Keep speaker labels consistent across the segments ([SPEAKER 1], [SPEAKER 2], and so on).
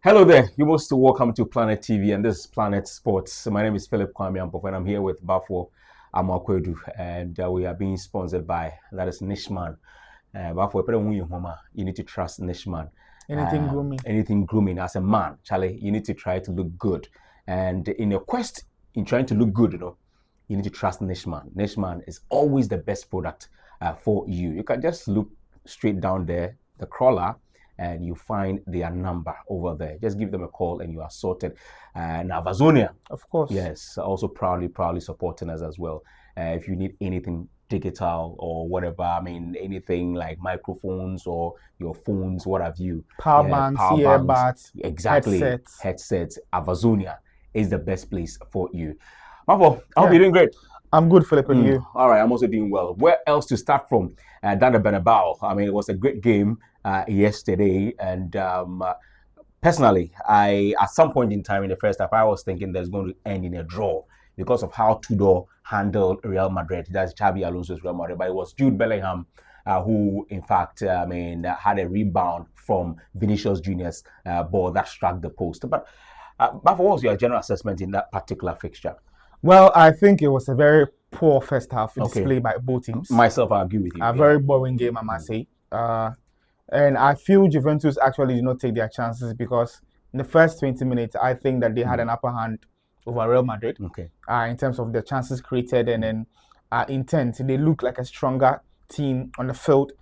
[SPEAKER 1] Hello there. You're most welcome to Planet TV, and this is Planet Sports. My name is Philip Kwame Ampof, and I'm here with Bafo Amakwedu, and we are being sponsored by that is Nishman. Bafo, you need to trust Nishman.
[SPEAKER 2] Anything grooming.
[SPEAKER 1] Anything grooming as a man, Charlie, you need to try to look good. And in your quest in trying to look good, you need to trust Nishman. Nishman is always the best product for you. You can just look straight down there, the crawler, and you find their number over there. Just give them a call and you are sorted. Now, Vazonia,
[SPEAKER 2] of course,
[SPEAKER 1] yes, also proudly supporting us as well. If you need anything digital or whatever, I mean, anything like microphones or your phones, what have you.
[SPEAKER 2] Power banks, earbuds,
[SPEAKER 1] exactly, headsets. Avazonia is the best place for you. Mavo, I hope you're doing great.
[SPEAKER 2] I'm good, Philip, and you?
[SPEAKER 1] All right, I'm also doing well. Where else to start from? Down the Bernabeu. I mean, it was a great game yesterday, and personally, at some point in time in the first half, I was thinking there's going to end in a draw because of how Tudor handled Real Madrid. That's Xabi Alonso's Real Madrid, but it was Jude Bellingham who, in fact, had a rebound from Vinicius Junior's ball that struck the post. But what was your general assessment in that particular fixture?
[SPEAKER 2] Well, I think it was a very poor first half display by both teams.
[SPEAKER 1] Myself, I agree with you.
[SPEAKER 2] A very boring game, I must say. And I feel Juventus actually did not take their chances because in the first 20 minutes, I think that they had an upper hand over Real Madrid in terms of the chances created and then intent. They look like a stronger team on the field.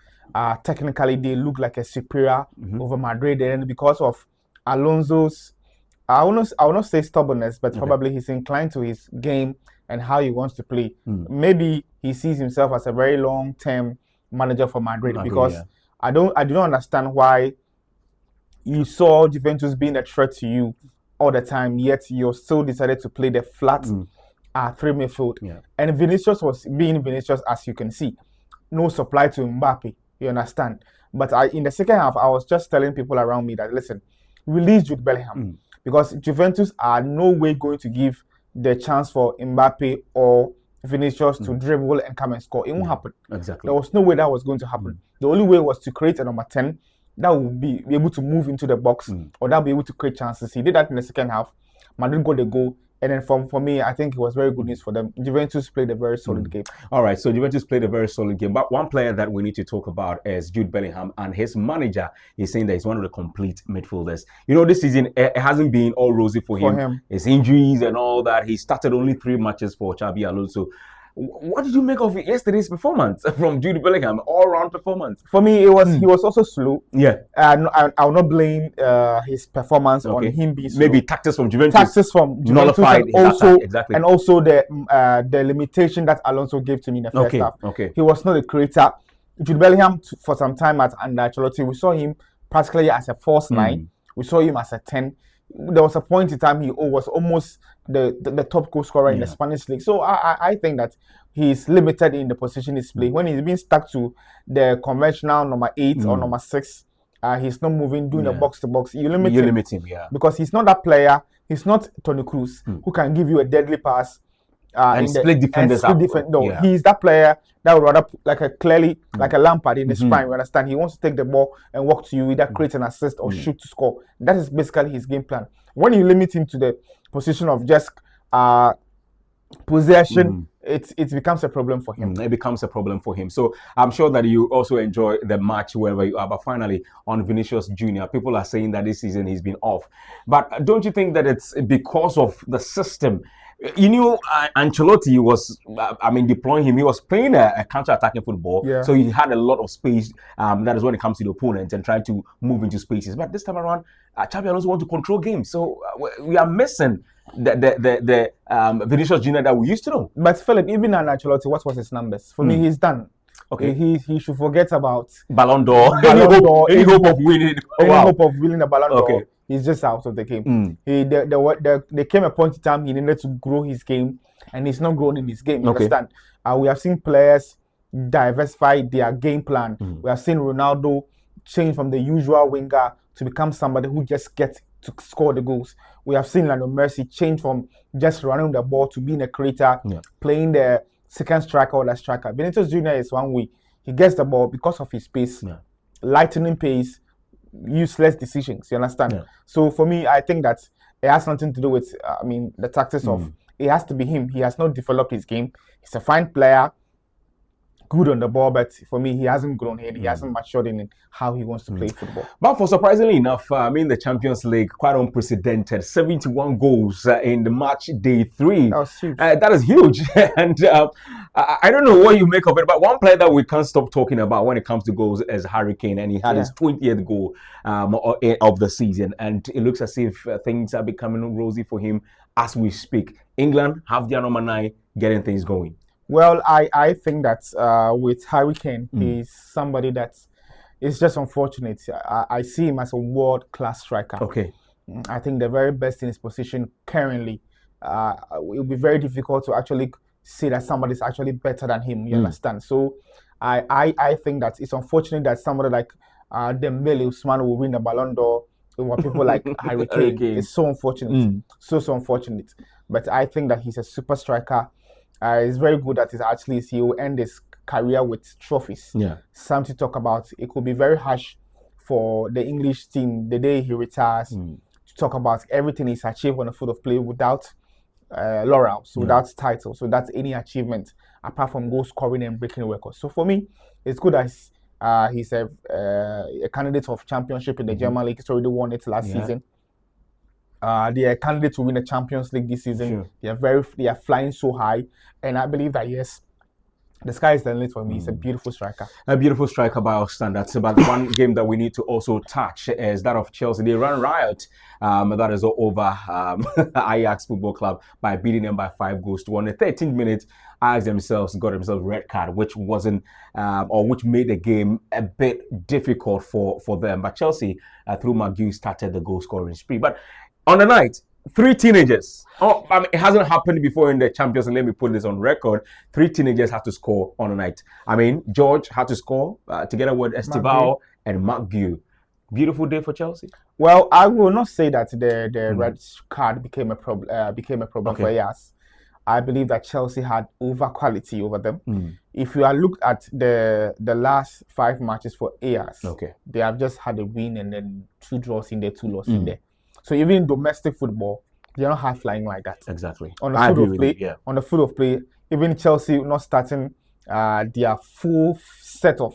[SPEAKER 2] Technically, they look like a superior over Madrid. And because of Alonso's I will not say stubbornness, but probably he's inclined to his game and how he wants to play. Maybe he sees himself as a very long-term manager for Madrid because I do not understand why you saw Juventus being a threat to you all the time, yet you still decided to play the flat three midfield. And Vinicius was being Vinicius, as you can see. No supply to Mbappe, you understand? But in the second half, I was just telling people around me that, listen, release Jude Bellingham. Because Juventus are no way going to give the chance for Mbappe or Vinicius to dribble and come and score. It won't happen.
[SPEAKER 1] Exactly.
[SPEAKER 2] There was no way that was going to happen. The only way was to create a number 10 that would be able to move into the box or that would be able to create chances. He did that in the second half. Madrid got the goal. And then for me, I think it was very good news for them. Juventus played a very solid game.
[SPEAKER 1] All right, so Juventus played a very solid game. But one player that we need to talk about is Jude Bellingham, and his manager is saying that he's one of the complete midfielders. You know, this season, it hasn't been all rosy for him. His injuries and all that. He started only 3 matches for Xabi Alonso. What did you make of yesterday's performance from Jude Bellingham? All-round performance.
[SPEAKER 2] For me, he was also slow.
[SPEAKER 1] Yeah.
[SPEAKER 2] I will not blame his performance on him being slow.
[SPEAKER 1] Maybe tactics from Juventus.
[SPEAKER 2] Tactics from Juventus
[SPEAKER 1] nullified
[SPEAKER 2] and also the limitation that Alonso gave to me in the first half. He was not a creator. Jude Bellingham, for some time under Ancelotti, we saw him practically as a false 9. We saw him as a 10. There was a point in time he was almost the top goal scorer in the Spanish league. So I think that he's limited in the position he's playing. When he's being stuck to the conventional number 8 or number 6, he's not moving, doing the box to box. You limit him, because he's not that player. He's not Toni Kroos who can give you a deadly pass
[SPEAKER 1] and split defenders out.
[SPEAKER 2] He's that player that would rather like a Lampard in the spine. You understand? He wants to take the ball and walk to you, either create an assist or shoot to score. That is basically his game plan. When you limit him to the position of just possession, it becomes a problem for him.
[SPEAKER 1] It becomes a problem for him. So I'm sure that you also enjoy the match wherever you are. But finally, on Vinicius Junior, people are saying that this season he's been off. But don't you think that it's because of the system? You knew Ancelotti was, deploying him. He was playing a counter-attacking football, so he had a lot of space. That is when it comes to the opponent and trying to move into spaces. But this time around, Xabi Alonso wants to control games, so we are missing the Vinicius Junior that we used to know.
[SPEAKER 2] But Philip, even Ancelotti, what was his numbers? For me, he's done. Okay, he should forget about
[SPEAKER 1] Ballon d'Or. Any hope of winning?
[SPEAKER 2] Hope of winning the Ballon d'Or. He's just out of the game. There came a point in time he needed to grow his game, and he's not growing in his game. You understand? We have seen players diversify their game plan. We have seen Ronaldo change from the usual winger to become somebody who just gets to score the goals. We have seen Lionel Messi change from just running the ball to being a creator, playing the second striker or the striker. Vinicius Junior is one way. He gets the ball because of his pace, lightning pace, useless decisions. You understand?
[SPEAKER 1] Yeah.
[SPEAKER 2] So for me, I think that it has nothing to do with, the tactics of. It has to be him. He has not developed his game. He's a fine player, good on the ball, but for me, he hasn't grown here. He hasn't matured in how he wants to play football.
[SPEAKER 1] But for surprisingly enough, the Champions League, quite unprecedented, 71 goals in the match day 3.
[SPEAKER 2] That was huge.
[SPEAKER 1] That is huge. And I don't know what you make of it, but one player that we can't stop talking about when it comes to goals is Harry Kane, and he had his 20th goal of the season. And it looks as if things are becoming rosy for him as we speak. England have their number 9 getting things going.
[SPEAKER 2] Well, I think that with Harry Kane, he's somebody that is just unfortunate. I see him as a world-class striker.
[SPEAKER 1] Okay.
[SPEAKER 2] I think the very best in his position currently. It will be very difficult to actually say that somebody's actually better than him. You understand? So I think that it's unfortunate that somebody like Dembele Usman will win the Ballon d'Or over people like Harry Kane. It's so unfortunate. So unfortunate. But I think that he's a super striker. It's very good that he will end his career with trophies.
[SPEAKER 1] Yeah.
[SPEAKER 2] Something to talk about. It could be very harsh for the English team the day he retires to talk about everything he's achieved on the field of play without laurels, without titles, without any achievement apart from goal scoring and breaking records. So for me, it's good that he's a candidate of championship in the German league. He's already won it last season. They are candidates to win the Champions League this season. Sure. They are flying so high, and I believe that yes, the sky is the limit for me. He's a beautiful striker.
[SPEAKER 1] A beautiful striker by our standards. But one game that we need to also touch is that of Chelsea. They ran riot. That is over Ajax Football Club by beating them by 5 goals to 1. The 13th minute, Ajax got themselves red card, which wasn't which made the game a bit difficult for them. But Chelsea, through McGee, started the goal scoring spree. But on the night, 3 teenagers. It hasn't happened before in the Champions League. Let me put this on record. 3 teenagers had to score on the night. George had to score together with Estival and McGee. Beautiful day for Chelsea.
[SPEAKER 2] Well, I will not say that the red card became a problem for us. I believe that Chelsea had over quality over them. If you are looked at the last 5 matches for AS, they have just had a win and then 2 draws in there, 2 losses in there. So even in domestic football, they're not high flying like that.
[SPEAKER 1] Exactly.
[SPEAKER 2] On the field of play, even Chelsea not starting their full set of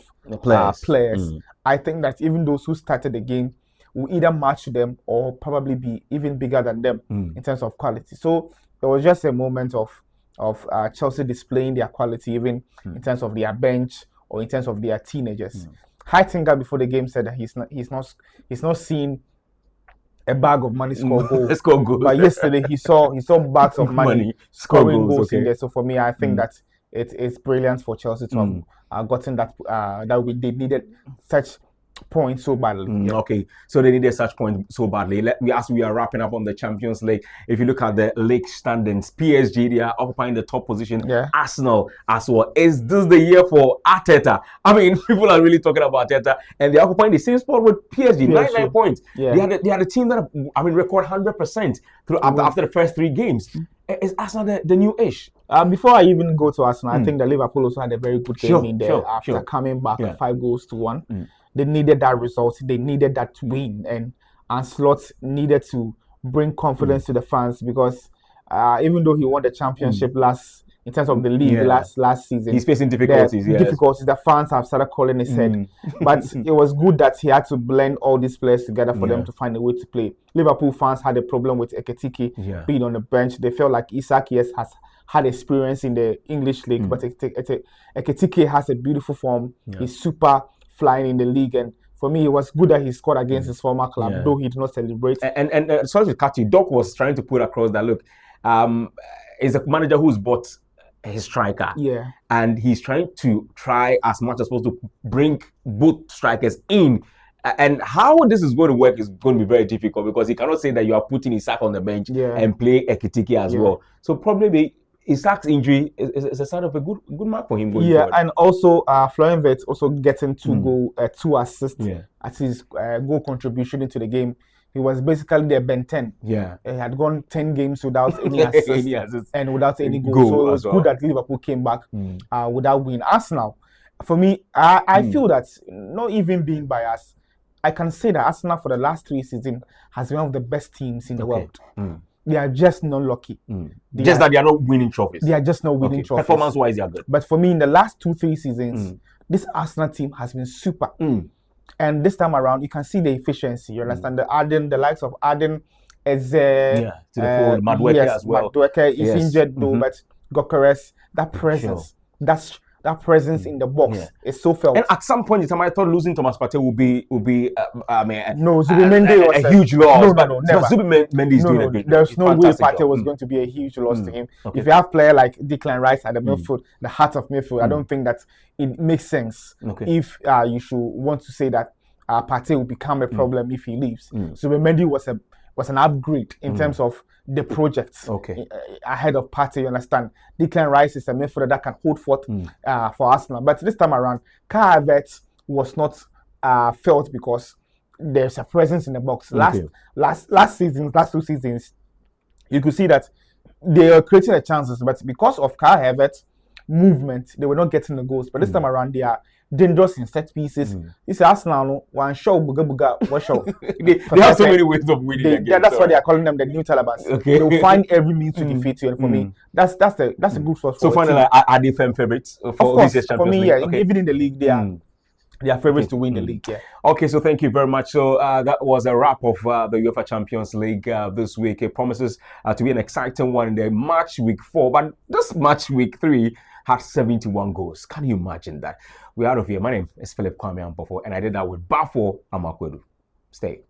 [SPEAKER 2] players. I think that even those who started the game will either match them or probably be even bigger than them in terms of quality. So it was just a moment of Chelsea displaying their quality even in terms of their bench or in terms of their teenagers. Heitinga before the game said that he's not seeing a bag of money score goals. But yesterday he saw bags of money scoring goals in there. So for me, I think that it's brilliant for Chelsea to have gotten that they needed such points so badly.
[SPEAKER 1] Okay, so they needed such points so badly. As we are wrapping up on the Champions League, if you look at the league standings, PSG, they are occupying the top position. Arsenal as well. Is this the year for Arteta? People are really talking about Arteta, and they're occupying the same spot with PSG, 99 points. They are the team that record 100% after the first 3 games. Is Arsenal the new ish?
[SPEAKER 2] Before I even go to Arsenal, I think that Liverpool also had a very good game in there after coming back 5 goals to 1. They needed that result. They needed that win, and Ancelotti needed to bring confidence to the fans because even though he won the championship in terms of the league last season,
[SPEAKER 1] he's facing difficulties.
[SPEAKER 2] The fans have started calling his head, but it was good that he had to blend all these players together for them to find a way to play. Liverpool fans had a problem with Ekitike being on the bench. They felt like Isak has had experience in the English league, but Ekitike has a beautiful form. He's super flying in the league, and for me, it was good that he scored against his former club, though he did not celebrate.
[SPEAKER 1] And sorry to cut you, Doc was trying to put across that look, is a manager who's bought his striker, and he's trying as much as possible to bring both strikers in. And how this is going to work is going to be very difficult because he cannot say that you are putting Isak on the bench and play Ekitike as well. So probably Isak's injury is a sign of a good mark for him going forward.
[SPEAKER 2] And also Florian Wirtz also getting 2 assists at his goal contribution into the game. He was basically their Ben 10. He had gone 10 games without any assists and without any goals. So it was good that Liverpool came back without winning. Arsenal, for me, I feel that not even being biased, I can say that Arsenal for the last 3 seasons has been one of the best teams in the world.
[SPEAKER 1] Mm.
[SPEAKER 2] They are just not lucky.
[SPEAKER 1] That they are not winning trophies.
[SPEAKER 2] They are just not winning trophies.
[SPEAKER 1] Performance-wise, they are good.
[SPEAKER 2] But for me, in the last 2-3 seasons, this Arsenal team has been super. And this time around, you can see the efficiency. You understand? The likes of Arden, is
[SPEAKER 1] to the fold. Madueke as well.
[SPEAKER 2] Madueke is injured though, but Gokeres, that presence, that presence in the box is so felt.
[SPEAKER 1] And at some point in time, I thought losing Thomas Partey would be
[SPEAKER 2] Zubimendi was
[SPEAKER 1] a huge loss.
[SPEAKER 2] No, never.
[SPEAKER 1] Zubimendi is doing a great.
[SPEAKER 2] There's no way Partey was going to be a huge loss to him.
[SPEAKER 1] Okay.
[SPEAKER 2] If you have player like Declan Rice at the midfield, the heart of midfield, I don't think that it makes sense if you should want to say that Partey will become a problem if he leaves. Zubimendi was an upgrade in terms of the project ahead of Partey, you understand. Declan Rice is a midfielder that can hold forth for Arsenal. But this time around, Kai Havertz was not felt because there's a presence in the box. Last 2 seasons, you could see that they were creating the chances, but because of Kai Havertz movement, they were not getting the goals. But this time around, they are dangerous in set pieces. This Arsenal, one show, buga, one show.
[SPEAKER 1] they have so many ways of winning.
[SPEAKER 2] That's why they are calling them the new Talibans. They'll find every means to defeat you. And for me, that's a good source.
[SPEAKER 1] So finally, are they firm favorites for this year's Champions League?
[SPEAKER 2] For me, even in the league, they are favorites to win the league.
[SPEAKER 1] Okay, so thank you very much. So that was a wrap of the UEFA Champions League this week. It promises to be an exciting one in the match week 4, but this match week 3 had 71 goals. Can you imagine that? We're out of here. My name is Philip Kwame Ampofo, and I did that with Bafo Amakwedu. Stay.